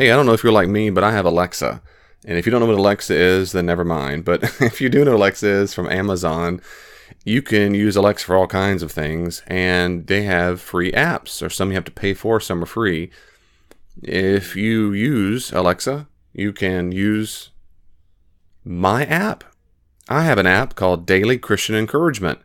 Hey, I don't know if you're like me, but I have Alexa. And if you don't know what Alexa is, then never mind. But if you do know what Alexa is from Amazon, you can use Alexa for all kinds of things. And they have free apps, or some you have to pay for, some are free. If you use Alexa, you can use my app. I have an app called Daily Christian Encouragement.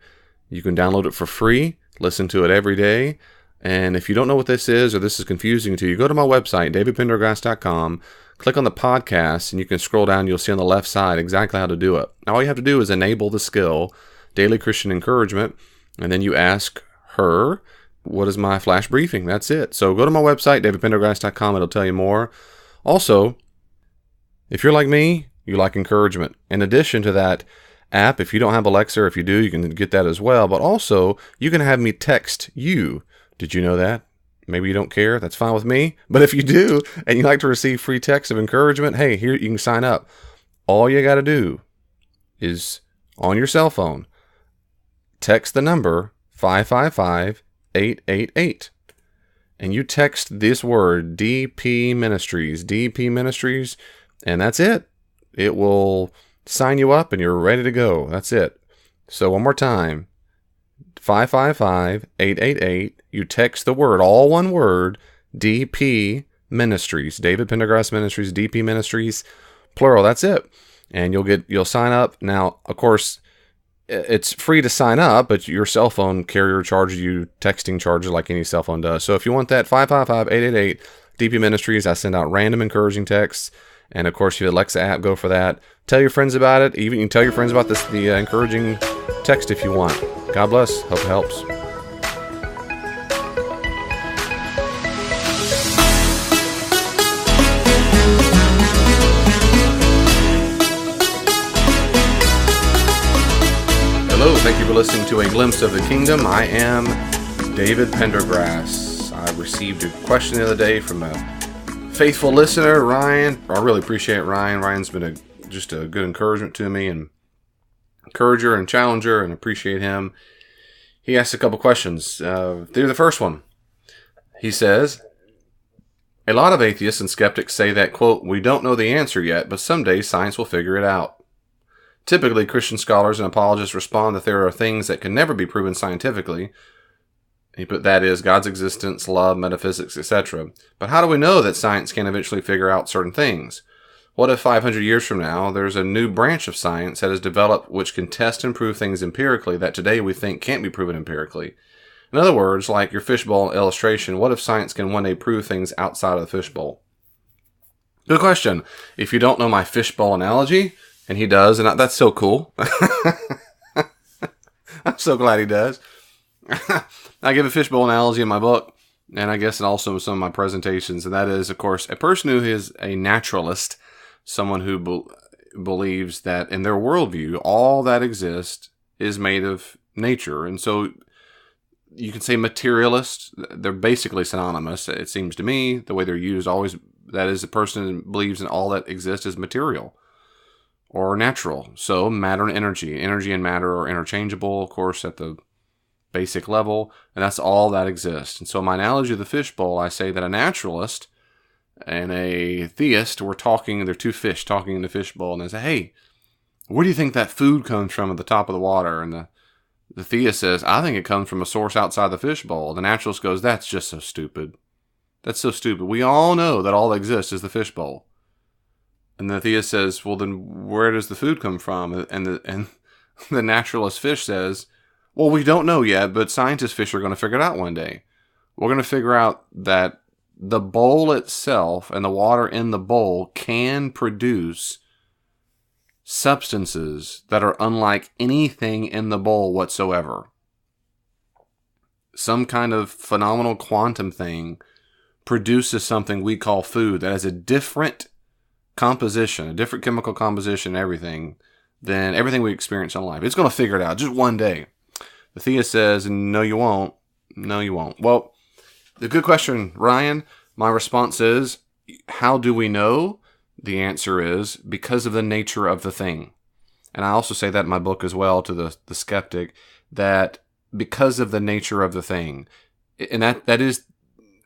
You can download it for free, listen to it every day. And if you don't know what this is, or this is confusing to you, go to my website, davidpendergrass.com, click on the podcast, and you can scroll down. You'll see on the left side exactly how to do it. Now, all you have to do is enable the skill, Daily Christian Encouragement, and then you ask her, what is my flash briefing? That's it. So go to my website, davidpendergrass.com. It'll tell you more. Also, if you're like me, you like encouragement. In addition to that app, if you don't have Alexa, or if you do, you can get that as well. But also, you can have me text you. Did you know that? Maybe you don't care. That's fine with me. But if you do, and you like to receive free text of encouragement, hey, here you can sign up. All you got to do is, on your cell phone, text the number 555-888. And you text this word, DP Ministries, and that's it. It will sign you up and you're ready to go. That's it. So one more time, 555-888. You text the word, all one word, DP Ministries, David Pendergrass Ministries, DP Ministries, plural. That's it. And you'll sign up. Now, of course, it's free to sign up, but your cell phone carrier charges you texting charges like any cell phone does. So if you want that, 555-888, DP Ministries. I send out random encouraging texts. And of course, you have the Alexa app, go for that. Tell your friends about it. Even you can tell your friends about the encouraging text if you want. God bless. Hope it helps. Hello, thank you for listening to A Glimpse of the Kingdom. I am David Pendergrass. I received a question the other day from a faithful listener, Ryan. I really appreciate Ryan. Ryan's been just a good encouragement to me, and encourager and challenger, and appreciate him. He asked a couple questions. The first one. He says, a lot of atheists and skeptics say that, quote, we don't know the answer yet, but someday science will figure it out. Typically, Christian scholars and apologists respond that there are things that can never be proven scientifically. That is, God's existence, love, metaphysics, etc. But how do we know that science can eventually figure out certain things? What if 500 years from now, there's a new branch of science that is developed which can test and prove things empirically that today we think can't be proven empirically? In other words, like your fishbowl illustration, what if science can one day prove things outside of the fishbowl? Good question. If you don't know my fishbowl analogy, and he does, and that's so cool. I'm so glad he does. I give a fishbowl analogy in my book, and I guess also in some of my presentations, and that is, of course, a person who is a naturalist, someone who believes that in their worldview, all that exists is made of nature. And so you can say materialist. They're basically synonymous, it seems to me, the way they're used always. That is, a person who believes in all that exists is material or natural. So matter and energy. Energy and matter are interchangeable, of course, at the basic level, and that's all that exists. And so my analogy of the fishbowl, I say that a naturalist and a theist were talking, they're two fish talking in the fishbowl, and they say, hey, where do you think that food comes from at the top of the water? And the theist says, I think it comes from a source outside the fishbowl. The naturalist goes, that's just so stupid. That's so stupid. We all know that all that exists is the fishbowl. And the theist says, well, then where does the food come from? And the naturalist fish says, well, we don't know yet, but scientist fish are going to figure it out one day. We're going to figure out that the bowl itself and the water in the bowl can produce substances that are unlike anything in the bowl whatsoever. Some kind of phenomenal quantum thing produces something we call food that has a different composition, a different chemical composition, everything, than everything we experience in life. It's going to figure it out just one day. The theist says, no, you won't. No, you won't. Well, the good question, Ryan. My response is, how do we know? The answer is, because of the nature of the thing. And I also say that in my book as well to the skeptic, that because of the nature of the thing. And that is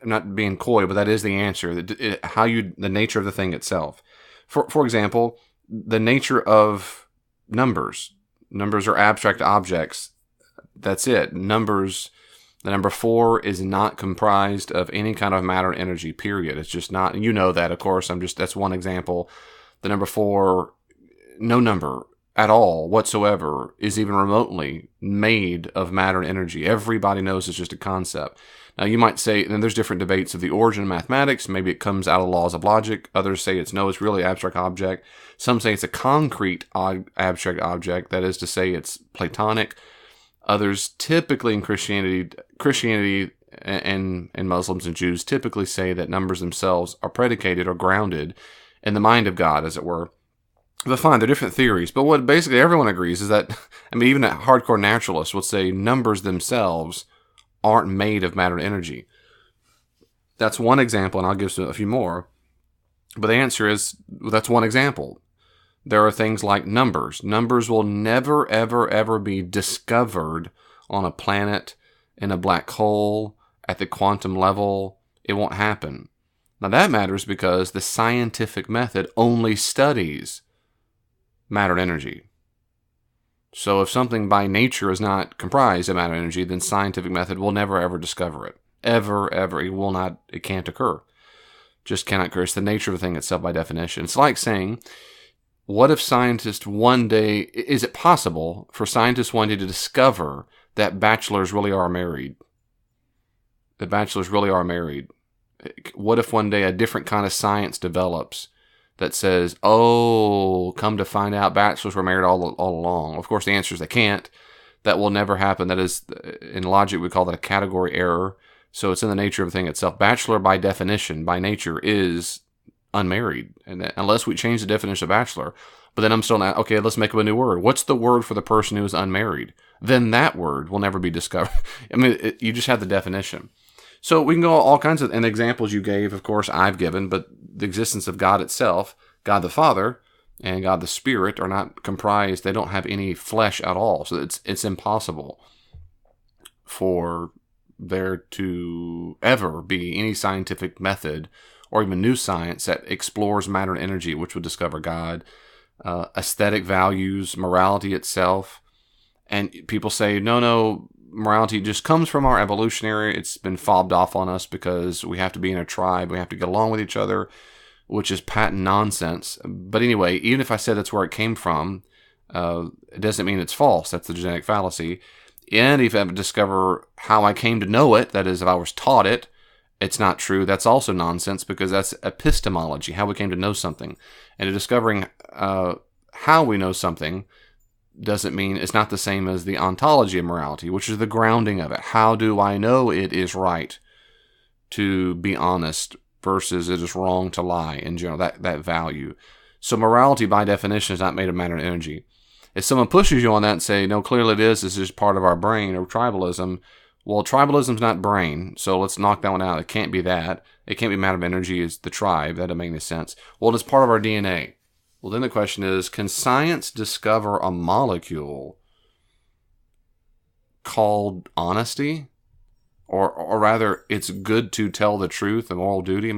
I'm not being coy, but that is the answer. The nature of the thing itself. For example, the nature of numbers. Numbers are abstract objects. That's it. Numbers. The number 4 is not comprised of any kind of matter and energy, period. It's just not, you know that, of course. That's one example. The number 4, no number at all whatsoever is even remotely made of matter and energy. Everybody knows it's just a concept. Now you might say, then there's different debates of the origin of mathematics. Maybe it comes out of laws of logic. Others say it's really abstract object. Some say it's a concrete abstract object. That is to say it's Platonic. Others, typically in Christianity and Muslims and Jews typically say that numbers themselves are predicated or grounded in the mind of God, as it were. But fine, they're different theories. But what basically everyone agrees is that, even a hardcore naturalist would say numbers themselves aren't made of matter and energy. That's one example, and I'll give a few more. But the answer is, that's one example. There are things like numbers. Numbers will never, ever, ever be discovered on a planet, in a black hole, at the quantum level. It won't happen. Now that matters because the scientific method only studies matter and energy. So if something by nature is not comprised of matter and energy, then scientific method will never, ever discover it. Ever, ever. It can't occur. Just cannot occur. It's the nature of the thing itself by definition. It's like saying, what if scientists one day, is it possible for scientists one day to discover that bachelors really are married? That bachelors really are married. What if one day a different kind of science develops that says, oh, come to find out bachelors were married all along? Of course, the answer is they can't. That will never happen. That is, in logic, we call that a category error. So it's in the nature of the thing itself. Bachelor, by definition, by nature, is unmarried, and unless we change the definition of bachelor. But then I'm still not, okay, let's make up a new word. What's the word for the person who is unmarried? Then that word will never be discovered. You just have the definition. So we can go all kinds of, and the examples you gave, of course, I've given, but the existence of God itself, God the Father and God the Spirit are not comprised. They don't have any flesh at all. So it's impossible for there to ever be any scientific method or even new science that explores matter and energy, which would discover God, aesthetic values, morality itself. And people say, no, morality just comes from our evolutionary. It's been fobbed off on us because we have to be in a tribe. We have to get along with each other, which is patent nonsense. But anyway, even if I said that's where it came from, it doesn't mean it's false. That's the genetic fallacy. And if I discover how I came to know it, that is, if I was taught it, it's not true. That's also nonsense because that's epistemology, how we came to know something. And discovering how we know something doesn't mean it's not the same as the ontology of morality, which is the grounding of it. How do I know it is right to be honest versus it is wrong to lie in general, that value. So morality by definition is not made of matter and energy. If someone pushes you on that and say, no, clearly it's just part of our brain or tribalism, well, tribalism's not brain, so let's knock that one out. It can't be that. It can't be matter of energy is the tribe. That doesn't make any sense. Well, it's part of our DNA. Well, then the question is, can science discover a molecule called honesty? Or rather, it's good to tell the truth, a moral duty?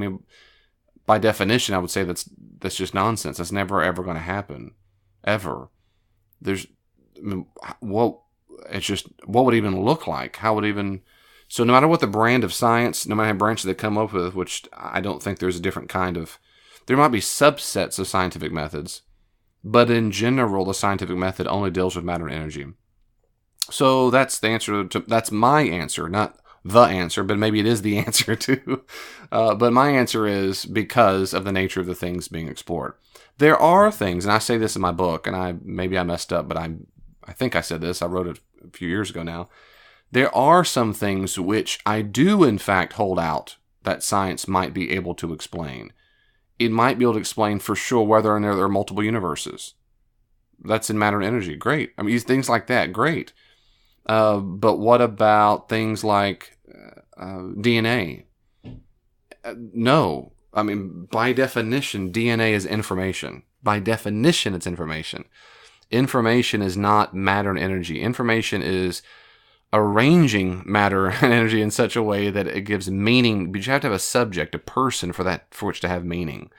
By definition, I would say that's just nonsense. That's never, ever going to happen. Ever. What would it even look like? How would even... So no matter what the brand of science, no matter how branches they come up with, which I don't think there's a different kind of... There might be subsets of scientific methods, but in general, the scientific method only deals with matter and energy. So that's the answer that's my answer, not the answer, but maybe it is the answer too. But my answer is because of the nature of the things being explored. There are things, and I say this in my book, and maybe I messed up, but I think I said this. I wrote it a few years ago now. There are some things which I do, in fact, hold out that science might be able to explain. It might be able to explain for sure whether or not there are multiple universes. That's in matter and energy. Great. Things like that. Great. But what about things like DNA? No. By definition, DNA is information. By definition, it's information. Information is not matter and energy. Information is arranging matter and energy in such a way that it gives meaning. But you have to have a subject, a person for which to have meaning.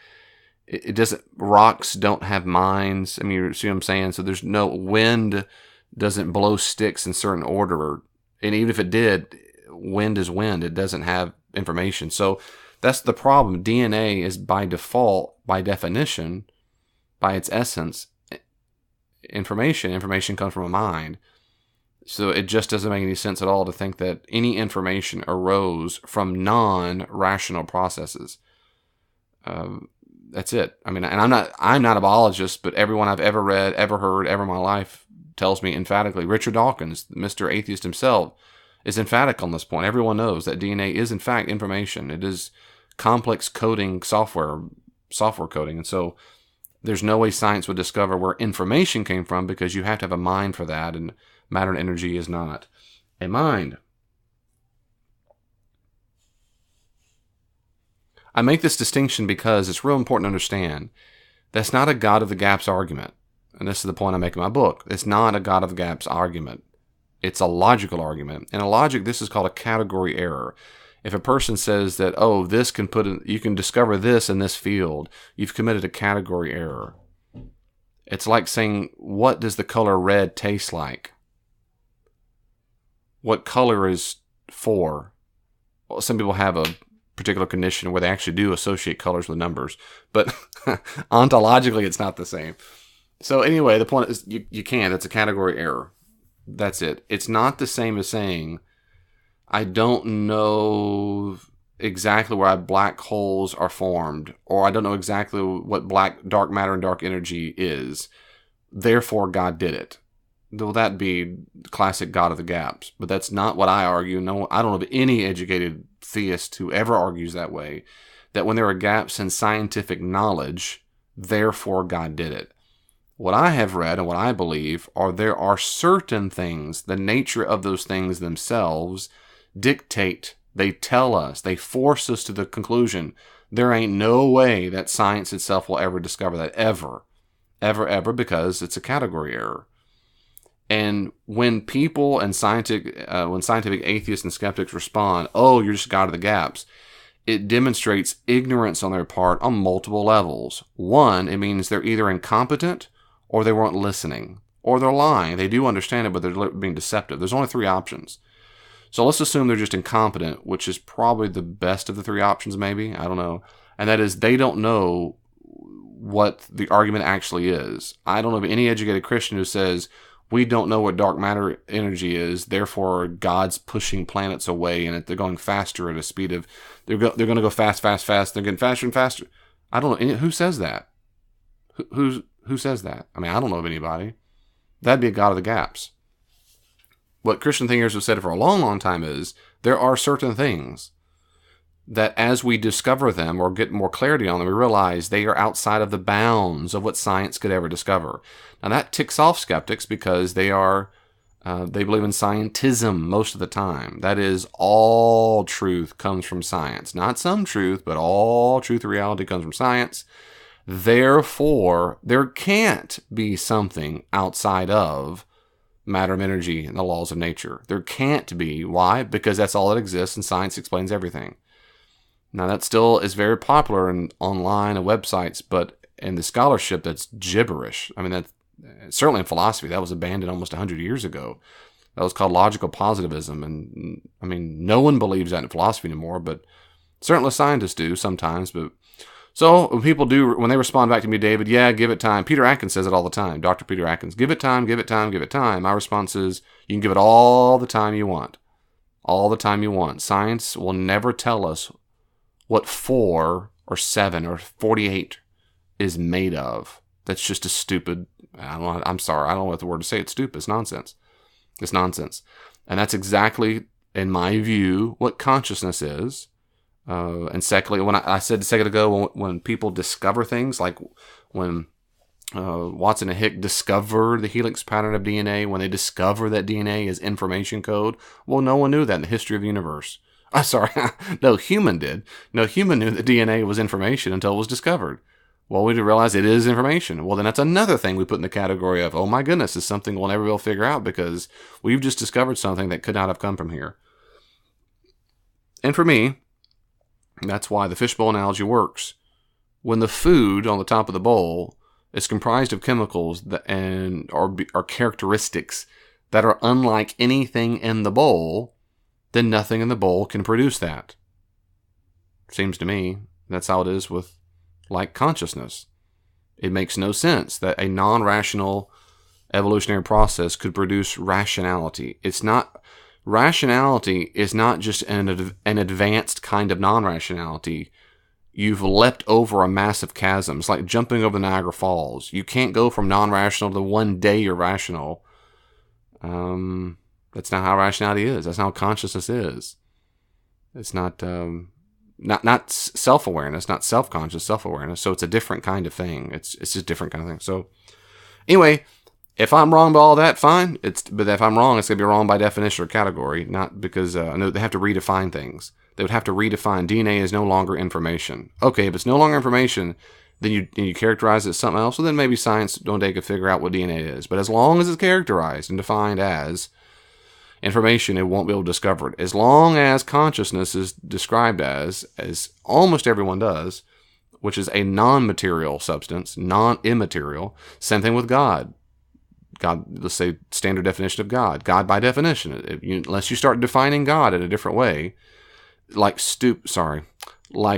It doesn't. Rocks don't have minds. I mean, you see what I'm saying? So there's no wind doesn't blow sticks in certain order, and even if it did, wind is wind. It doesn't have information. So that's the problem. DNA is by default, by definition, by its essence, information. Information comes from a mind. So it just doesn't make any sense at all to think that any information arose from non-rational processes. That's it. I mean, and I'm not a biologist, but everyone I've ever read, ever heard, ever in my life tells me emphatically. Richard Dawkins, Mr. Atheist himself, is emphatic on this point. Everyone knows that DNA is in fact information. It is complex coding software coding. And so there's no way science would discover where information came from, because you have to have a mind for that, and matter and energy is not a mind. I make this distinction because it's real important to understand that's not a God of the gaps argument. And this is the point I make in my book. It's not a God of the gaps argument. It's a logical argument. In a logic, this is called a category error. If a person says that, oh, you can discover this in this field, you've committed a category error. It's like saying, what does the color red taste like? What color is 4? Well, some people have a particular condition where they actually do associate colors with numbers, but ontologically it's not the same. So anyway, the point is you can't. It's a category error. That's it. It's not the same as saying, I don't know exactly where black holes are formed, or I don't know exactly what dark matter and dark energy is, therefore God did it. Will that be classic God of the gaps? But that's not what I argue. No, I don't know of any educated theist who ever argues that way, that when there are gaps in scientific knowledge, therefore God did it. What I have read and what I believe are there are certain things, the nature of those things themselves dictate, they tell us, they force us to the conclusion, there ain't no way that science itself will ever discover that, ever, because it's a category error. And when people and scientific atheists and skeptics respond, oh, you're just God of the gaps, it demonstrates ignorance on their part on multiple levels. One, it means they're either incompetent, or they weren't listening, or they're lying. They do understand it, but they're being deceptive. There's only 3 options. So let's assume they're just incompetent, which is probably the best of the 3 options, maybe. I don't know. And that is, they don't know what the argument actually is. I don't know of any educated Christian who says, we don't know what dark matter energy is, therefore God's pushing planets away, and they're going faster at a speed of, they're going to go fast, they're getting faster and faster. I don't know. Who says that? Who says that? I mean, I don't know of anybody. That'd be a God of the gaps. What Christian thinkers have said for a long, long time is, there are certain things that as we discover them or get more clarity on them, we realize they are outside of the bounds of what science could ever discover. Now that ticks off skeptics because they believe in scientism most of the time. That is, all truth comes from science. Not some truth, but all truth and reality comes from science. Therefore, there can't be something outside of matter and energy and the laws of nature. There can't be. Why? Because that's all that exists, and science explains everything. Now, that still is very popular online and websites, but in the scholarship, that's gibberish. I mean, that's certainly in philosophy. That was abandoned almost 100 years ago. That was called logical positivism. And I mean, no one believes that in philosophy anymore, but certainly scientists do sometimes. But so when they respond back to me, David, yeah, give it time. Peter Atkins says it all the time. Dr. Peter Atkins, give it time, give it time, give it time. My response is, you can give it all the time you want. All the time you want. Science will never tell us what 4 or 7 or 48 is made of. That's just a stupid, I'm sorry, I don't know what the word to say. It's stupid. It's nonsense. It's nonsense. And that's exactly, in my view, what consciousness is. And secondly, when I said a second ago, when people discover things, like when Watson and Hick discovered the helix pattern of DNA, when they discover that DNA is information code, well, no one knew that in the history of the universe. No human did. No human knew that DNA was information until it was discovered. Well, we realize it is information. Well, then that's another thing we put in the category of, oh my goodness, is something we'll never be able to figure out because we've just discovered something that could not have come from here. And for me, that's why the fishbowl analogy works. When the food on the top of the bowl is comprised of chemicals and are characteristics that are unlike anything in the bowl, then nothing in the bowl can produce that. Seems to me that's how it is with like consciousness. It makes no sense that a non-rational evolutionary process could produce rationality. Rationality is not just an advanced kind of non-rationality. You've leapt over a massive chasm. It's like jumping over the Niagara Falls. You can't go from non-rational to one day you're rational. That's not how rationality is. That's not how consciousness is. It's not self-awareness, not self-conscious self-awareness. So it's a different kind of thing. It's just a different kind of thing. So anyway, if I'm wrong by all that, fine. But if I'm wrong, it's going to be wrong by definition or category, not because I know they have to redefine things. They would have to redefine DNA is no longer information. Okay, if it's no longer information, then you characterize it as something else, well, then maybe science one day could figure out what DNA is. But as long as it's characterized and defined as information, it won't be able to discover it. As long as consciousness is described as almost everyone does, which is a non-material substance, non-immaterial. Same thing with God. God, let's say standard definition of God. God by definition. Unless you start defining God in a different way, like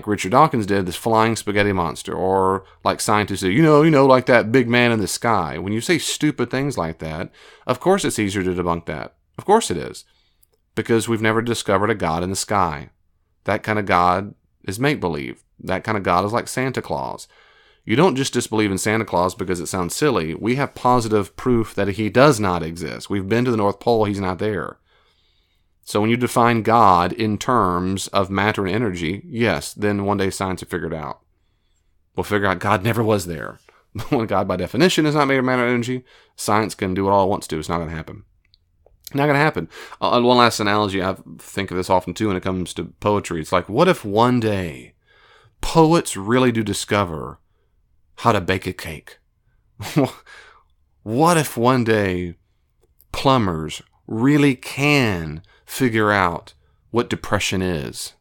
Richard Dawkins did, this flying spaghetti monster, or like scientists do, like that big man in the sky. When you say stupid things like that, of course it's easier to debunk that. Of course it is. Because we've never discovered a God in the sky. That kind of God is make-believe. That kind of God is like Santa Claus. You don't just disbelieve in Santa Claus because it sounds silly. We have positive proof that he does not exist. We've been to the North Pole, he's not there. So when you define God in terms of matter and energy, yes, then one day science will figure it out. We'll figure out God never was there. When God by definition is not made of matter and energy, science can do what all it wants to. It's not going to happen. Not going to happen. One last analogy, I think of this often too when it comes to poetry. It's like, what if one day poets really do discover how to bake a cake? What if one day plumbers really can figure out what depression is?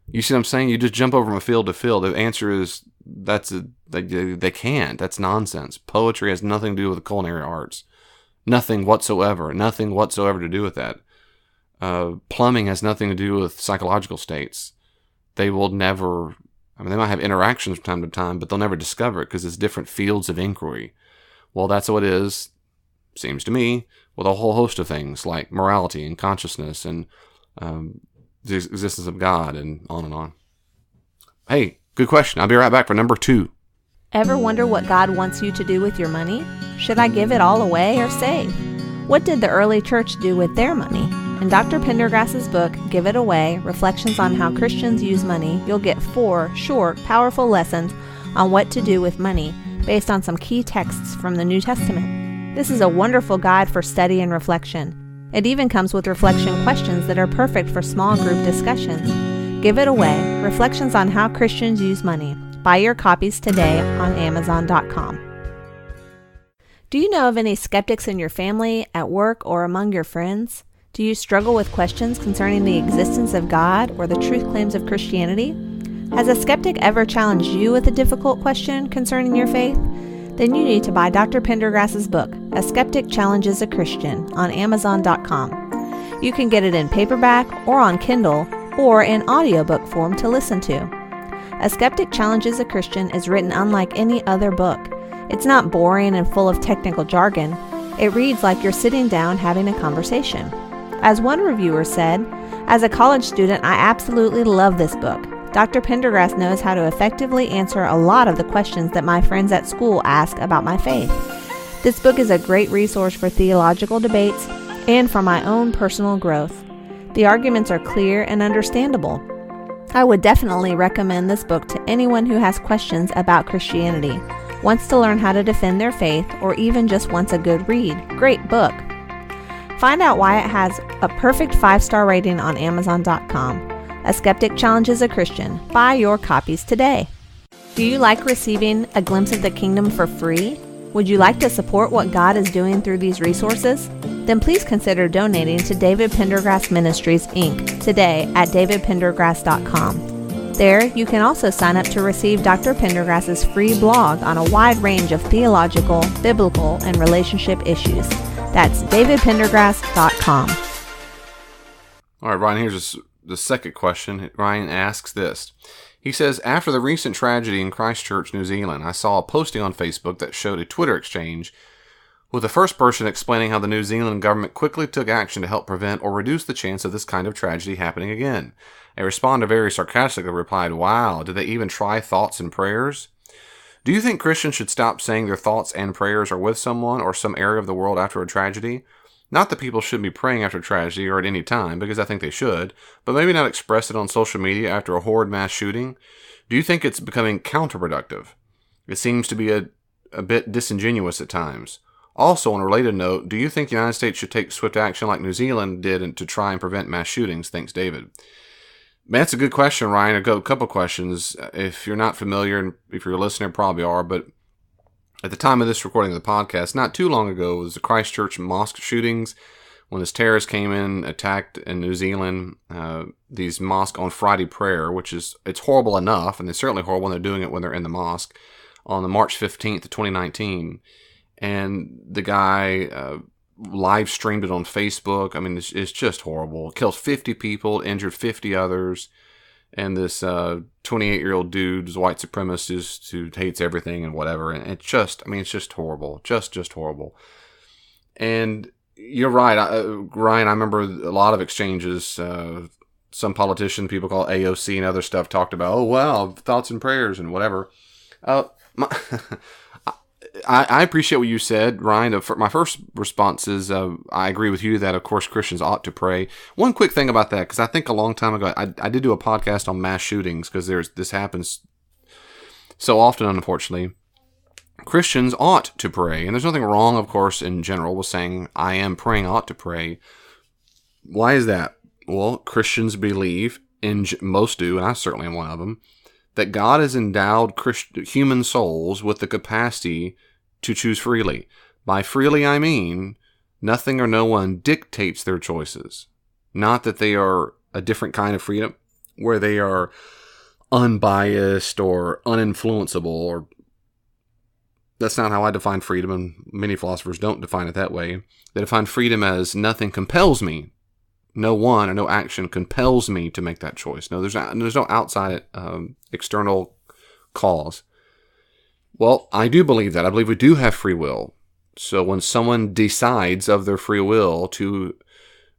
You see what I'm saying? You just jump over from field to field. The answer is they can't. That's nonsense. Poetry has nothing to do with the culinary arts. Nothing whatsoever. Nothing whatsoever to do with that. Plumbing has nothing to do with psychological states. They will never... they might have interactions from time to time, but they'll never discover it because it's different fields of inquiry. Well, that's what it is, seems to me, with a whole host of things like morality and consciousness and the existence of God and on and on. Hey, good question. I'll be right back for number 2. Ever wonder what God wants you to do with your money? Should I give it all away or save? What did the early church do with their money? In Dr. Pendergrass's book, Give It Away, Reflections on How Christians Use Money, you'll get 4 short, powerful lessons on what to do with money based on some key texts from the New Testament. This is a wonderful guide for study and reflection. It even comes with reflection questions that are perfect for small group discussions. Give It Away, Reflections on How Christians Use Money. Buy your copies today on Amazon.com. Do you know of any skeptics in your family, at work, or among your friends? Do you struggle with questions concerning the existence of God or the truth claims of Christianity? Has a skeptic ever challenged you with a difficult question concerning your faith? Then you need to buy Dr. Pendergrass's book, A Skeptic Challenges a Christian, on Amazon.com. You can get it in paperback or on Kindle or in audiobook form to listen to. A Skeptic Challenges a Christian is written unlike any other book. It's not boring and full of technical jargon. It reads like you're sitting down having a conversation. As one reviewer said, as a college student, I absolutely love this book. Dr. Pendergrass knows how to effectively answer a lot of the questions that my friends at school ask about my faith. This book is a great resource for theological debates and for my own personal growth. The arguments are clear and understandable. I would definitely recommend this book to anyone who has questions about Christianity, wants to learn how to defend their faith, or even just wants a good read. Great book. Find out why it has a perfect 5-star rating on Amazon.com. A Skeptic Challenges a Christian. Buy your copies today. Do you like receiving a glimpse of the kingdom for free? Would you like to support what God is doing through these resources? Then please consider donating to David Pendergrass Ministries, Inc. today at davidpendergrass.com. There, you can also sign up to receive Dr. Pendergrass's free blog on a wide range of theological, biblical, and relationship issues. That's davidpendergrass.com. All right, Ryan, here's the second question. Ryan asks this. He says, after the recent tragedy in Christchurch, New Zealand, I saw a posting on Facebook that showed a Twitter exchange with the first person explaining how the New Zealand government quickly took action to help prevent or reduce the chance of this kind of tragedy happening again. A responder very sarcastically replied, wow, did they even try thoughts and prayers? Do you think Christians should stop saying their thoughts and prayers are with someone or some area of the world after a tragedy? Not that people shouldn't be praying after tragedy or at any time, because I think they should, but maybe not express it on social media after a horrid mass shooting. Do you think it's becoming counterproductive? It seems to be a bit disingenuous at times. Also, on a related note, do you think the United States should take swift action like New Zealand did to try and prevent mass shootings? Thanks, David. Man, that's a good question, Ryan. A couple questions. If you're not familiar, and if you're a listener, probably are, but at the time of this recording of the podcast, not too long ago, was the Christchurch mosque shootings when this terrorist came in, attacked in New Zealand, these mosques on Friday prayer, it's horrible enough, and it's certainly horrible when they're doing it when they're in the mosque, on the March 15th of 2019. And the guy live streamed it on Facebook. I mean, it's just horrible. It kills 50 people, injured 50 others. And this 28-year-old dude is a white supremacist who hates everything and whatever. And it's just horrible. Just horrible. And you're right, Ryan, I remember a lot of exchanges. Some politician, people call it AOC and other stuff, talked about, oh, wow, thoughts and prayers and whatever. I appreciate what you said, Ryan. My first response is I agree with you that, of course, Christians ought to pray. One quick thing about that, because I think a long time ago, I did do a podcast on mass shootings, because this happens so often, unfortunately. Christians ought to pray, and there's nothing wrong, of course, in general with saying, I am praying, ought to pray. Why is that? Well, Christians believe, most do, and I certainly am one of them, that God has endowed human souls with the capacity to choose freely. By freely, I mean nothing or no one dictates their choices. Not that they are a different kind of freedom, where they are unbiased or uninfluenceable, or that's not how I define freedom, and many philosophers don't define it that way. They define freedom as nothing compels me. No one or no action compels me to make that choice. No, there's no outside external cause. Well, I do believe that. I believe we do have free will. So when someone decides of their free will to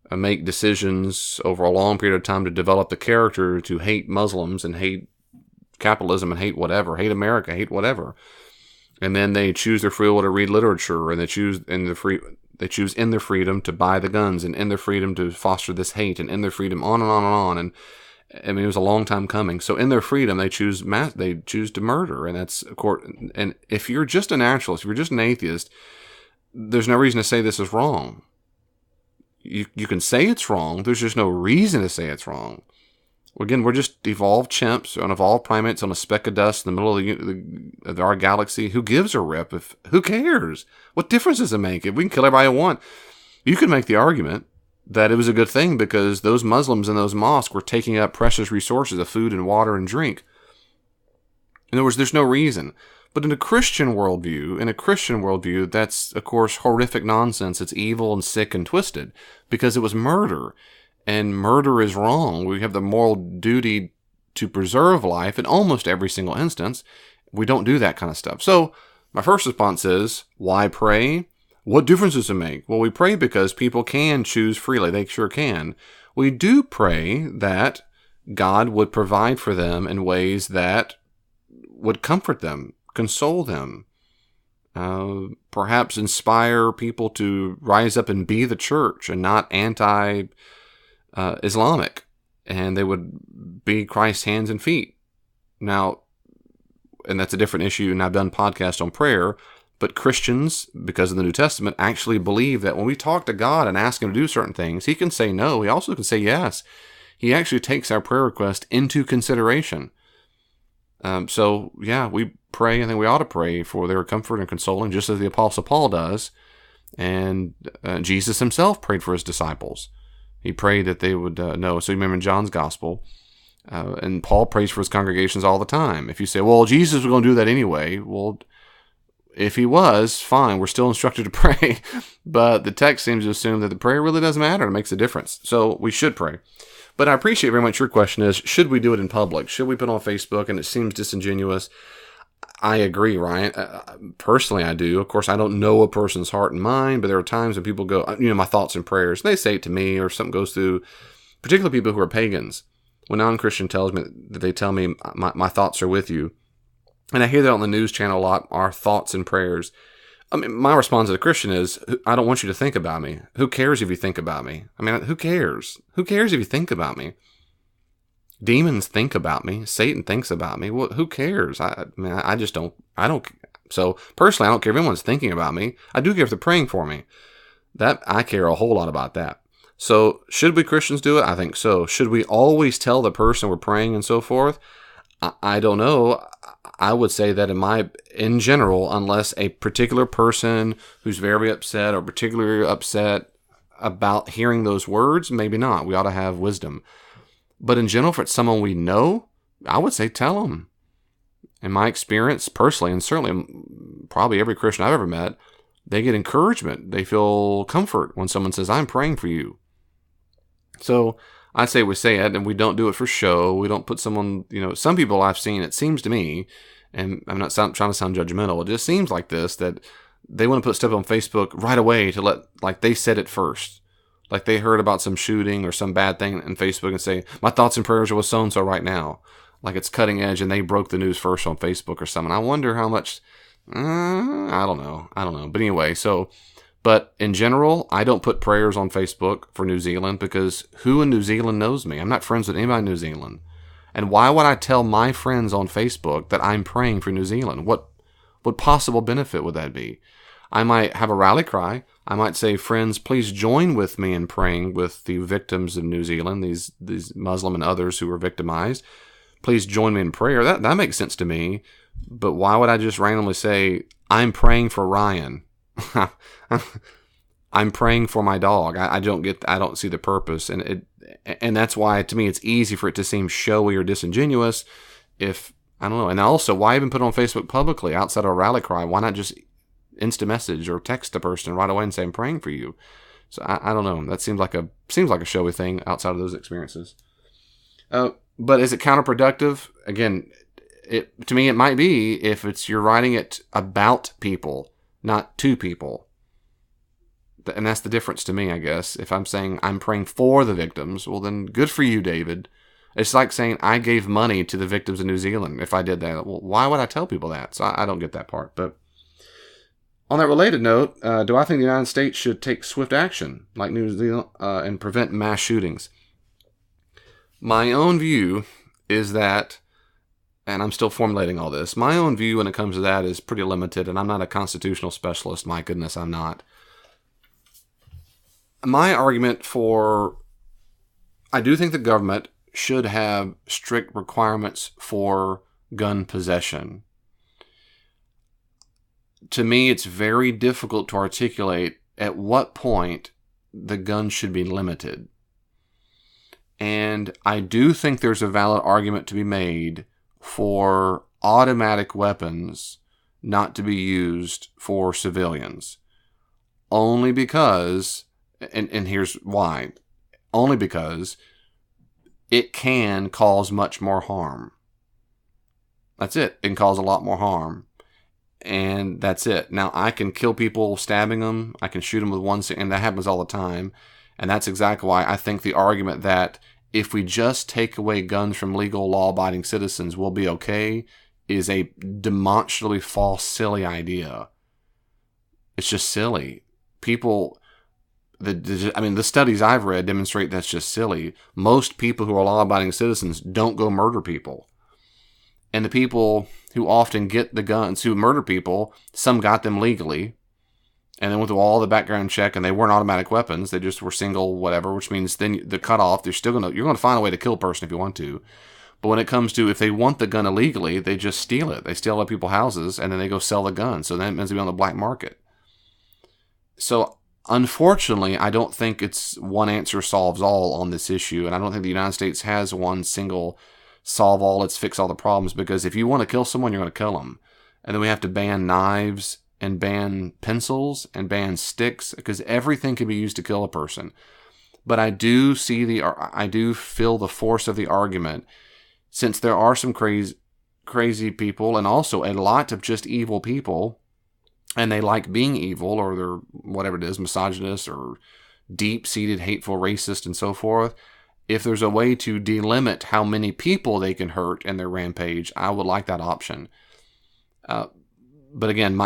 make decisions over a long period of time to develop the character to hate Muslims and hate capitalism and hate whatever, hate America, hate whatever, and then they choose their free will to read literature, and they choose in their freedom to buy the guns, and in their freedom to foster this hate, and in their freedom on and on and on. And I mean, it was a long time coming. So in their freedom, they choose to murder, and that's of course. And if you're just a naturalist, if you're just an atheist, there's no reason to say this is wrong. You can say it's wrong. There's just no reason to say it's wrong. Again, we're just evolved chimps, or evolved primates on a speck of dust in the middle of our galaxy. Who gives a rip? Who cares? What difference does it make? If we can kill everybody we want, you could make the argument that it was a good thing because those Muslims in those mosques were taking up precious resources of food and water and drink. In other words, there's no reason. But in a Christian worldview, that's, of course, horrific nonsense. It's evil and sick and twisted because it was murder. And murder is wrong. We have the moral duty to preserve life in almost every single instance. We don't do that kind of stuff. So my first response is, why pray? What difference does it make? Well, we pray because people can choose freely. They sure can. We do pray that God would provide for them in ways that would comfort them, console them, perhaps inspire people to rise up and be the church and not Islamic, and they would be Christ's hands and feet. Now, and that's a different issue, and I've done podcasts on prayer, but Christians, because of the New Testament, actually believe that when we talk to God and ask Him to do certain things, He can say no. He also can say yes. He actually takes our prayer request into consideration. So, yeah, we pray. I think we ought to pray for their comfort and consoling, just as the Apostle Paul does. And Jesus himself prayed for his disciples. He prayed that they would know. So you remember in John's Gospel, and Paul prays for his congregations all the time. If you say, well, Jesus was going to do that anyway, well, if he was, fine, we're still instructed to pray. But the text seems to assume that the prayer really doesn't matter. It makes a difference. So we should pray. But I appreciate very much your question is, should we do it in public? Should we put it on Facebook? And it seems disingenuous. I agree, Ryan. Personally, I do. Of course, I don't know a person's heart and mind, but there are times when people go, my thoughts and prayers, and they say it to me, or something goes through, particularly people who are pagans. When a non-Christian tells me, that they tell me, my thoughts are with you. And I hear that on the news channel a lot, our thoughts and prayers. I mean, my response as a Christian is, I don't want you to think about me. Who cares if you think about me? I mean, who cares? Who cares if you think about me? Demons think about me. Satan thinks about me. Well, who cares? I just don't. I don't. So personally, I don't care if anyone's thinking about me. I do care if they're praying for me. That I care a whole lot about that. So should we Christians do it? I think so. Should we always tell the person we're praying and so forth? I don't know. I would say that in general, unless a particular person who's very upset or particularly upset about hearing those words, maybe not. We ought to have wisdom. But in general, if it's someone we know, I would say tell them. In my experience, personally, and certainly probably every Christian I've ever met, they get encouragement. They feel comfort when someone says, I'm praying for you. So I say we say it, and we don't do it for show. We don't put someone, some people I've seen, it seems to me, and I'm not trying to sound judgmental, it just seems like this, that they want to put stuff on Facebook right away like they said it first. Like they heard about some shooting or some bad thing on Facebook and say, my thoughts and prayers are with so-and-so right now. Like it's cutting edge and they broke the news first on Facebook or something. I wonder how much, I don't know. But anyway, but in general, I don't put prayers on Facebook for New Zealand because who in New Zealand knows me? I'm not friends with anybody in New Zealand. And why would I tell my friends on Facebook that I'm praying for New Zealand? What possible benefit would that be? I might have a rally cry. I might say, friends, please join with me in praying with the victims of New Zealand, these Muslim and others who were victimized. Please join me in prayer. That makes sense to me. But why would I just randomly say, I'm praying for Ryan? I'm praying for my dog. I don't see the purpose. And that's why, to me, it's easy for it to seem showy or disingenuous if, I don't know. And also, why even put it on Facebook publicly outside of a rally cry? Why not just instant message or text a person right away and say, I'm praying for you? So I don't know. That seems like a showy thing outside of those experiences. But is it counterproductive? Again, to me, it might be if you're writing it about people, not to people. And that's the difference to me, I guess. If I'm saying I'm praying for the victims, well, then good for you, David. It's like saying I gave money to the victims of New Zealand if I did that. Well, why would I tell people that? So I don't get that part. But on that related note, do I think the United States should take swift action like New Zealand and prevent mass shootings? My own view is that, and I'm still formulating all this, my own view when it comes to that is pretty limited, and I'm not a constitutional specialist. My goodness, I'm not. My argument I do think the government should have strict requirements for gun possession. To me, it's very difficult to articulate at what point the gun should be limited. And I do think there's a valid argument to be made for automatic weapons not to be used for civilians. Only because, and here's why, only because it can cause much more harm. That's it. It can cause a lot more harm. And that's it. Now, I can kill people stabbing them. I can shoot them with one, and that happens all the time. And that's exactly why I think the argument that if we just take away guns from legal, law-abiding citizens, we'll be okay, is a demonstrably false, silly idea. It's just silly. People, the studies I've read demonstrate that's just silly. Most people who are law-abiding citizens don't go murder people. And the people who often get the guns, who murder people, some got them legally, and then went through all the background check, and they weren't automatic weapons. They just were single, whatever, which means then the cutoff, you're going to find a way to kill a person if you want to. But when it comes to if they want the gun illegally, they just steal it. They steal other people's houses and then they go sell the gun. So then it means to be on the black market. So unfortunately, I don't think it's one answer solves all on this issue. And I don't think the United States has one single solve all, let's fix all the problems. Because if you want to kill someone, you're going to kill them. And then we have to ban knives and ban pencils and ban sticks because everything can be used to kill a person. But I do feel the force of the argument, since there are some crazy people and also a lot of just evil people, and they like being evil, or they're whatever it is, misogynist or deep-seated hateful racist and so forth. If there's a way to delimit how many people they can hurt in their rampage, I would like that option. But again,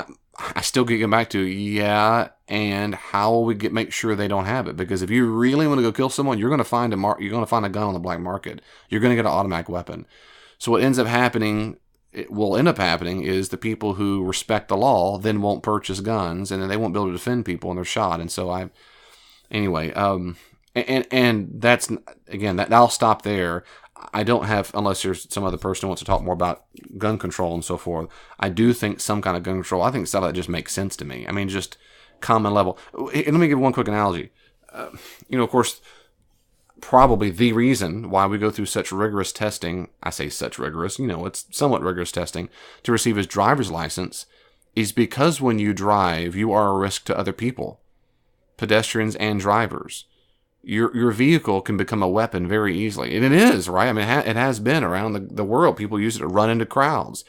I still get back to, and how will we make sure they don't have it? Because if you really want to go kill someone, you're going to find a gun on the black market. You're going to get an automatic weapon. So what will end up happening is the people who respect the law then won't purchase guns, and then they won't be able to defend people when they're shot. And so and that's, again, that I'll stop there. I don't have, unless there's some other person who wants to talk more about gun control and so forth. I do think some kind of gun control, I think stuff that just makes sense to me. I mean, just common level. And let me give one quick analogy. Of course, probably the reason why we go through such rigorous testing, I say such rigorous, it's somewhat rigorous testing, to receive his driver's license, is because when you drive, you are a risk to other people, pedestrians and drivers. Your vehicle can become a weapon very easily. And it is, right? I mean, it has been around the world. People use it to run into crowds.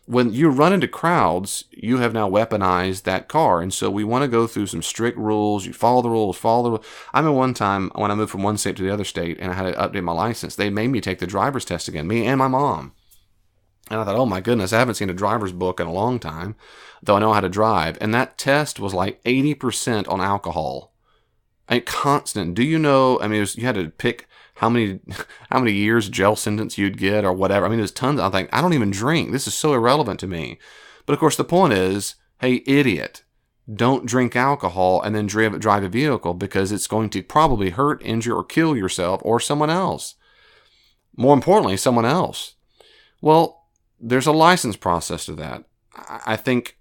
When you run into crowds, you have now weaponized that car. And so we want to go through some strict rules. You follow the rules. I remember one time when I moved from one state to the other state and I had to update my license, they made me take the driver's test again, me and my mom. And I thought, oh my goodness, I haven't seen a driver's book in a long time, though I know how to drive. And that test was like 80% on alcohol. Constant. Do you know? I mean, you had to pick how many years jail sentence you'd get or whatever. I mean, there's tons. I think I don't even drink. This is so irrelevant to me. But of course, the point is, hey, idiot, don't drink alcohol and then drive a vehicle, because it's going to probably hurt, injure, or kill yourself or someone else. More importantly, someone else. Well, there's a license process to that. I think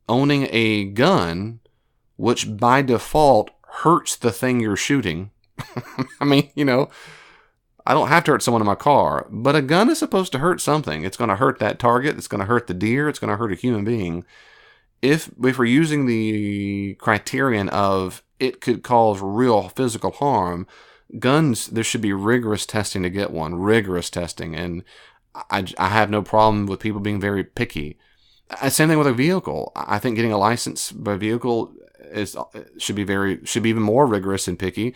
owning a gun, which by default hurts the thing you're shooting. I mean, I don't have to hurt someone in my car, but a gun is supposed to hurt something. It's going to hurt that target. It's going to hurt the deer. It's going to hurt a human being. If we're using the criterion of it could cause real physical harm, guns, there should be rigorous testing to get one. Rigorous testing. And I have no problem with people being very picky. Same thing with a vehicle. I think getting a license by vehicle should be even more rigorous and picky.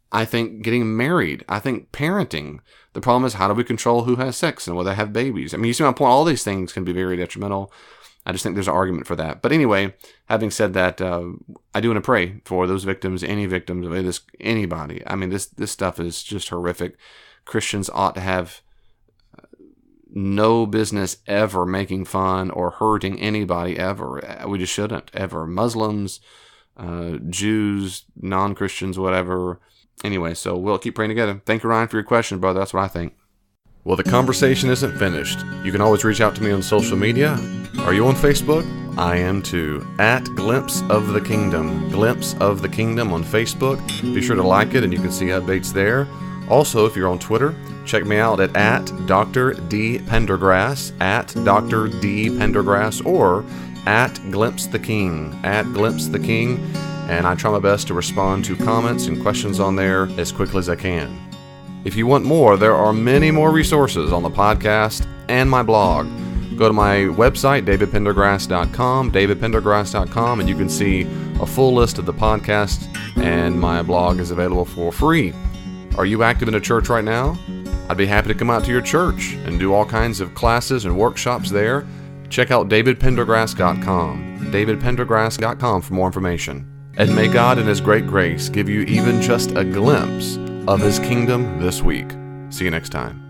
I think getting married, I think parenting. The problem is, how do we control who has sex and whether they have babies? I mean, you see my point? All these things can be very detrimental. I just think there's an argument for that. But anyway, having said that, I do want to pray for those victims, any victims of this, anybody. I mean, this stuff is just horrific. Christians ought to have no business ever making fun or hurting anybody ever. We just shouldn't ever. Muslims, Jews, non-Christians, whatever. Anyway, so we'll keep praying together. Thank you, Ryan, for your question, brother. That's what I think. Well, the conversation isn't finished. You can always reach out to me on social media. Are you on Facebook? I am too. @Glimpse of the Kingdom. Glimpse of the Kingdom on Facebook. Be sure to like it and you can see updates there. Also, if you're on Twitter, check me out at Dr. D. Pendergrass, Dr. D. Pendergrass, or @Glimpse the King, @Glimpse the King. And I try my best to respond to comments and questions on there as quickly as I can. If you want more, there are many more resources on the podcast and my blog. Go to my website, davidpendergrass.com, and you can see a full list of the podcast, and my blog is available for free. Are you active in a church right now? I'd be happy to come out to your church and do all kinds of classes and workshops there. Check out davidpendergrass.com, davidpendergrass.com for more information. And may God in His great grace give you even just a glimpse of His kingdom this week. See you next time.